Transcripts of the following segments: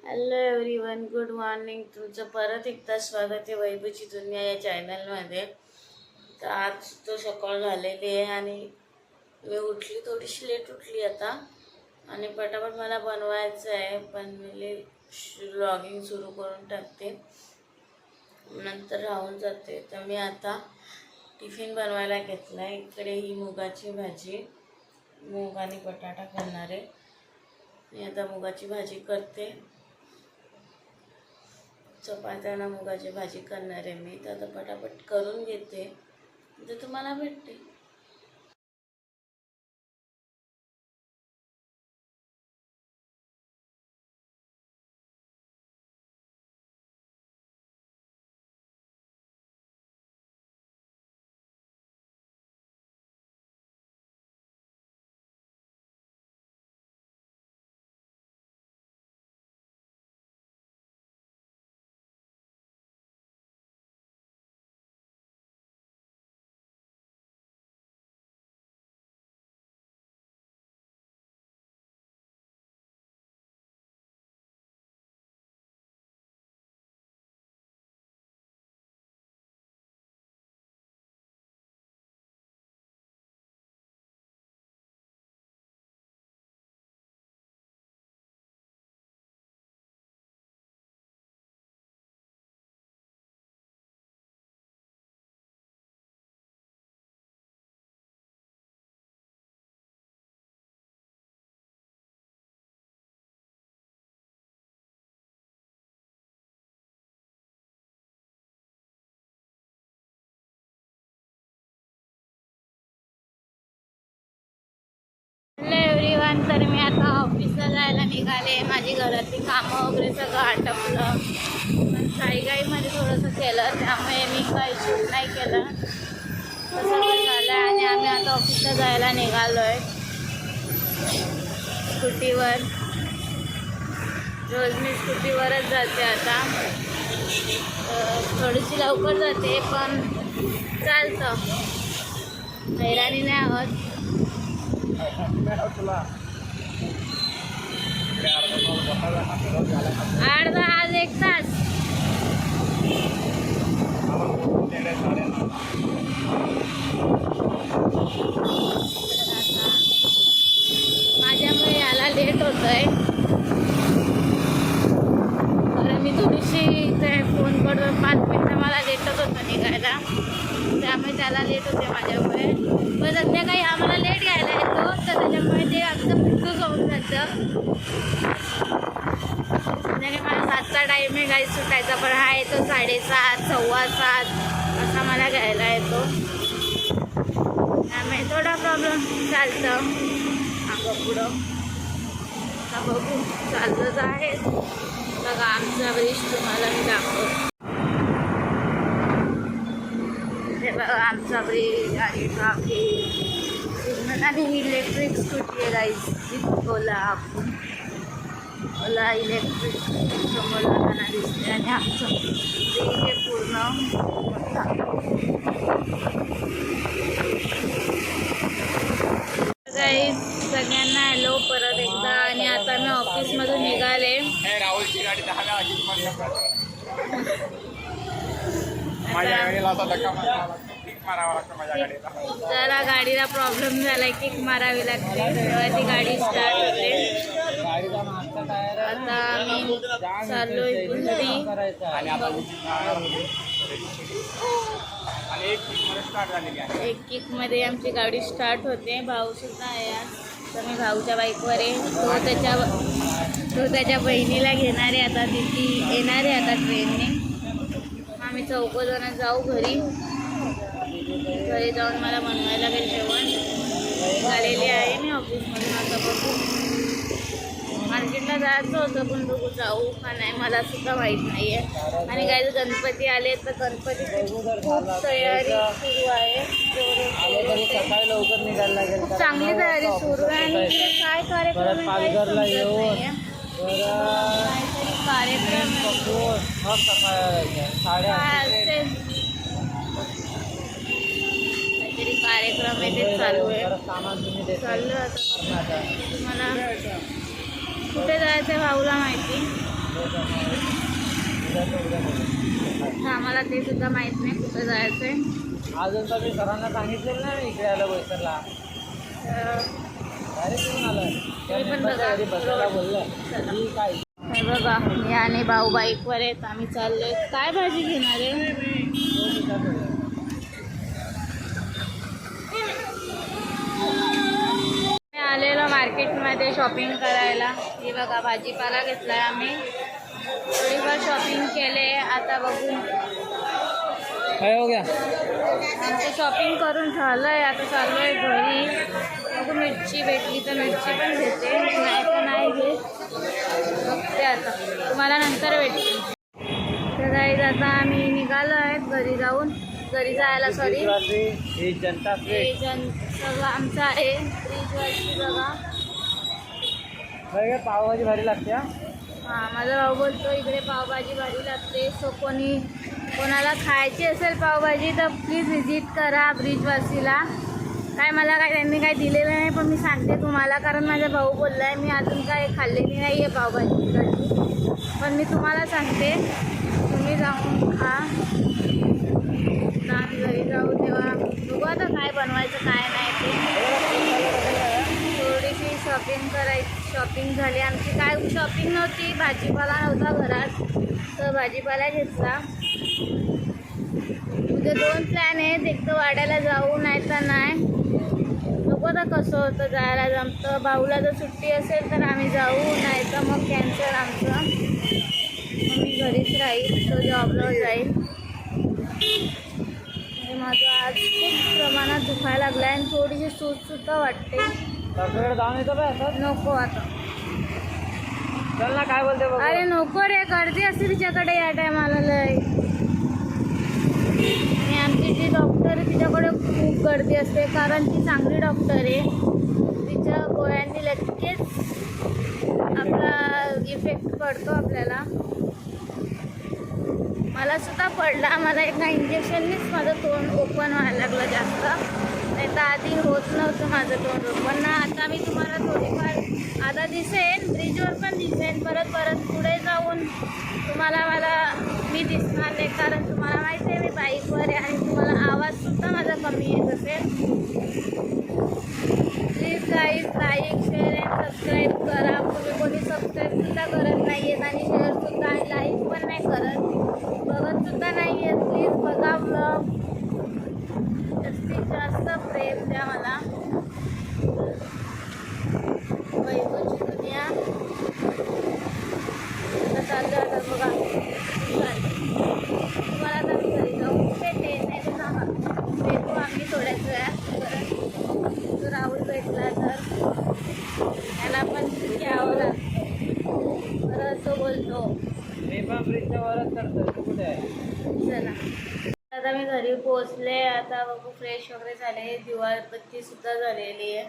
Hello everyone, good morning. तुमचं परत एकदा स्वागत आहे वैभवची दुनिया या चॅनलमध्ये. तर आज तो सकाळ झालेली आहे आणि मी उठली, थोडीशी लेट उठली आता आणि पटापट मला बनवायचं आहे, पण मी व्लॉगिंग सुरू करून टाकते, नंतर राहून जाते. तर मी आता टिफिन बनवायला घेतला आहे. इकडे ही मुगाची भाजी, मूग आणि बटाटा करणार आहे. मी आता मुगाची भाजी करते, चपात्याला मुगाची भाजी करणार आहे मी. तर आता पटापट करून घेते, तर तुम्हाला भेटते. हॅलो एव्हरीवन, तर मी आता ऑफिसला जायला निघाले. माझी घरातली कामं वगैरे सगळं आटपलं, पण घाईघाईमध्ये थोडंसं केलं, त्यामुळे मी काही शूट नाही केलं. सगळं झालं आणि आम्ही आता ऑफिसला जायला निघालो आहे स्कूटीवर. रोज मी स्कूटीवरच जाते आता. थोडीशी लवकर जाते, पण चालतं, हैराणी नाही होत. अर्धा आज 1 तास. माझ्यामुळे याला लेट होतंय, कारण मी थोडीशी ते फोन करतो 5 मिनिटं मला लेटच होतं निघायला, त्यामुळे त्याला लेट होते माझ्यामुळे. पण संध्याकाळी आम्हाला लेट घ्यायला येतो, तर त्याच्यामुळे ते आमचं फिक्स होऊन जातं. संध्याकाळी मला 7चा टाईम आहे गाडी सुटायचा, पण हा येतो 7:30, 7:15 असा मला घ्यायला येतो, त्यामुळे थोडा प्रॉब्लेम चालतं मागं पुढं. आता बघू, चालतंच आहे. बघा आमचा ब्रिज तुम्हाला मी दाखवतो. हे बघा आमचा ब्रिज आणि ट्रॅफिक आणि इलेक्ट्रिक स्कूटी आहे गाईज. ओला आपण ओला इलेक्ट्रिक समोर जाताना दिसते आणि आमचं ब्रिज हे पूर्ण गाईज. सगळ्यांना हॅलो परत एकदा. आणि आता मी ऑफिसमधून निघाले. राहुलची गाडी 10 वाजता माझ्या गाडीला आता धक्का मारावा लागतो. माझ्या गाडीला जरा गाडीला प्रॉब्लेम झाला, किक मारावी लागते तेव्हा ती गाडी स्टार्ट होते. आता मी चाललोय घरी आणि एक किकमध्ये आमची गाडी स्टार्ट होते. भाऊ सुद्धा आहे आज, तर मी भाऊच्या बाईकवर आहे. तो त्याच्या बहिणीला घेणार आहे आता. ती येणार आहे आता ट्रेनने. आम्ही 4 जण जाऊ घरी जाऊन मला बनवायला काही जेवण निघालेले आहे मी ऑफिसमधून. आता बघू, मार्केटला जायचं होतं, पण बघू जाऊ का नाही मला सुद्धा माहीत नाही आहे. आणि काही गणपती आले, तर गणपतीची खूप तयारी सुरू आहे. लवकर निघायला लागेल. खूप चांगली तयारी सुरू आहे. आणि इकडे काय कार्यक्रम आहे कार्यक्रम काहीतरी कार्यक्रम आहे, ते चालू आहे. चाललं आता. मला कुठे जायचं भाऊला माहिती. आम्हाला ते सुद्धा माहित नाही कुठं जायचंय. अजून तर मी सरांना सांगितलेलं नाही इकडे आलं बोईसरला. अरे कुठून आलं तुम्ही पण बघा. घरी बसायला बोललं मी काय हे बघा मी आणि भाऊ बाईकवर आहेत. आम्ही चाललोय. काय भाजी घेणार आहे? आलेलो मार्केटमध्ये शॉपिंग करायला. हे बघा भाजीपाला घेतलाय आम्ही. थोडीफार शॉपिंग केले. आता बघू काय हो गया. आमचं शॉपिंग करून झालंय. आता चाललोय घरी. बघू मिरची भेटली तर मिरची पण घेते, नाही तर नाही घेत. बघते आता, तुम्हाला नंतर भेटते. तर गाईज आता आम्ही निघालो आहेत घरी जायला. सॉरी जनता सगळं आमचं आहे. फ्रीजवरची बघा. पावभाजी भारी लागते. हां माझा भाऊ बोलतो इकडे पावभाजी भारी लागते. सो कोणाला खायची असेल पावभाजी तर प्लीज व्हिजिट करा ब्रिजवासीला. मला त्यांनी काय दिलेलं नाही, पण मी सांगते तुम्हाला, कारण माझा भाऊ बोलला आहे. मी अजून काय खाल्लेली नाही आहे पावभाजी तिकडची, पण मी तुम्हाला सांगते तुम्ही जाऊन खा. आम्ही घरी जाऊ तेव्हा बघू आता काय बनवायचं काय नाही ते. थोडीशी शॉपिंग झाली आमची. काय शॉपिंग नव्हती, भाजीपाला नव्हता घरात, तर भाजीपाला घेतला. उद्या 2 प्लॅन आहेत. एक तर वाड्याला जाऊ नाही तर नाही. नको तर कसं होतं जायला जमतं. भाऊला जर सुट्टी असेल तर आम्ही जाऊ, नाही तर मग कॅन्सल आमचं. मग मी घरीच राहील, तो जॉबला जाईल. माझं आज खूप प्रमाणात दुखायला लागलं आहे आणि थोडीशी सूजसुद्धा वाटते. डॉक्टरकडे जाऊन येतो काय असं. नको आता. चल ना काय बोलते बघ. अरे नको रे, गर्दी असते तिच्याकडे या टायमाला लय. आणि आमची जी डॉक्टर आहे तिच्याकडे खूप गर्दी असते, कारण ती चांगली डॉक्टर आहे. तिच्या गोळ्यांनी लगेच आपला इफेक्ट पडतो आपल्याला. मला सुद्धा पडला. मला एका इंजेक्शननीच माझं तोंड ओपन व्हायला लागलं जास्त, नाही तर आधी होत नव्हतं माझं तोंड ओपन ना. आता मी तुम्हाला थोडीफार आता दिसेन, ब्रिजवर पण दिसेन. परत पुढे जाऊन तुम्हाला मी दिसणार नाही, कारण तुम्हाला माहिती आहे मी बाईकवर आहे आणि तुम्हाला आवाजसुद्धा माझा कमी येत असेल. Please guys like share and subscribe करा. कोणी सबस्क्राईबसुद्धा करत नाही आहेत आणि शेअरसुद्धा आणि लाईक पण नाही करत, बघतसुद्धा नाही आहेत. प्लीज बघा ब्लॉग, जास्तीत जास्त प्रेम द्या मला. वैभवची दुनिया आता चाललं. आता बघा तुम्हाला आता मी घरी जाऊन भेटेन, नाही तर सांगा भेटू आम्ही थोड्याच वेळात. तो राहुल भेटला तर त्याला पण घ्यावं लागतं. परत तो बोलतो मी पण ब्रिजच्या वरच करतो. तू कुठे आहे. चला आता मी घरी पोहोचले. आता बघू फ्रेश वगैरे झाले. दिवाळबत्तीसुद्धा झालेली आहे.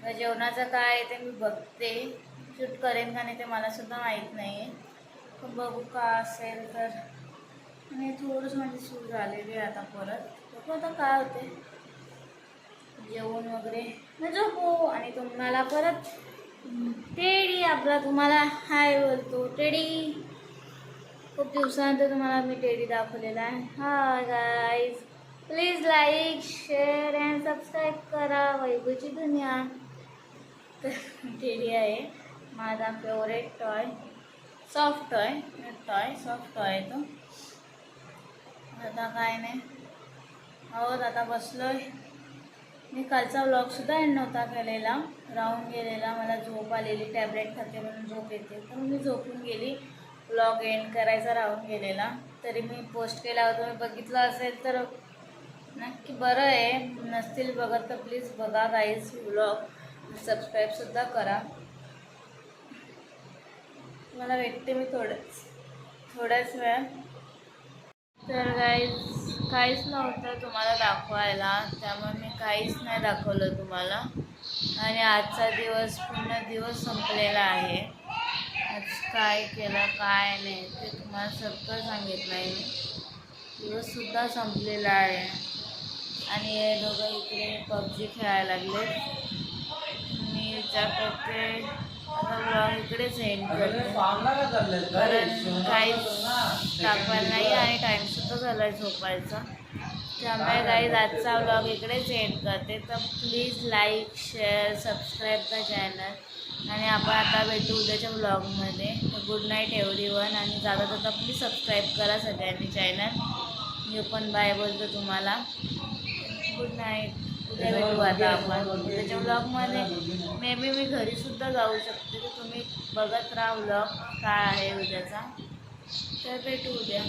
तर जेवणाचं काय आहे ते मी बघते. शूट करेन का नाही ते मलासुद्धा माहीत नाही आहे, पण बघू का असेल तर. आणि थोडंसं माझी सूट झालेली आहे. आता परत बघू आता काय होते. जेवण वगैरे मग झोपू. आणि तुम्हाला परत टेडी आपला तुम्हाला हाय बोलतो. टेडी खूप दिवसानंतर तुम्हाला मी टेडी दाखवलेला आहे. Hi guys, please like share and subscribe करा. वैभवची दुनिया. तर टेडी आहे माझा फेवरेट टॉय. सॉफ्ट टॉय आहे तो. आता काय नाही आहोत. आता बसलोय. मी कालचा व्लॉगसुद्धा एंड नव्हता केलेला, राहून गेलेला. मला झोप आलेली, टॅबलेट खाते म्हणून झोप येते, तर मी झोपून गेली. व्लॉग एंड करायचा राहून गेलेला, तरी मी पोस्ट केला होता. मी बघितलं असेल तर नक्की बरं आहे. नसतील बघत तर प्लीज बघा गाईज व्लॉग. सबस्क्राईबसुद्धा करा. मला भेटते मी थोड्याच वेळात. तर गाईज काहीच नव्हतं तुम्हाला दाखवायला, त्यामुळे मी काहीच नाही दाखवलं तुम्हाला. आणि आजचा दिवस पूर्ण दिवस संपलेला आहे. आज काय केलं काय नाही ते तुम्हाला सगळं सांगितलं आहे मी. दिवससुद्धा संपलेला आहे. आणि हे दोघं इकडे PUBG खेळायला लागले. मी विचार करते आता ब्लॉग इकडेच एंड करते फार्मला काय चाललंय? कारण काहीच दाखवायला नाही आणि टाईमसुद्धा झाला आहे झोपायचा. त्यामुळे काही आजचा व्लॉग इकडेच एंड करते. तर please like share subscribe the channel आणि आपण आता भेटू उद्याच्या व्लॉगमध्ये. तर गुड नाईट एव्हरीवन आणि जाता जाता प्लीज सबस्क्राईब करा सगळ्यांनी चॅनल. मी पण बाय बोलतो तुम्हाला. Good night. उद्या भेटू आता आपण उद्याच्या व्लॉगमध्ये. मे बी मी घरीसुद्धा जाऊ शकते. तर तुम्ही बघत राहा व्लॉग काय आहे उद्याचा. तर भेटू उद्या.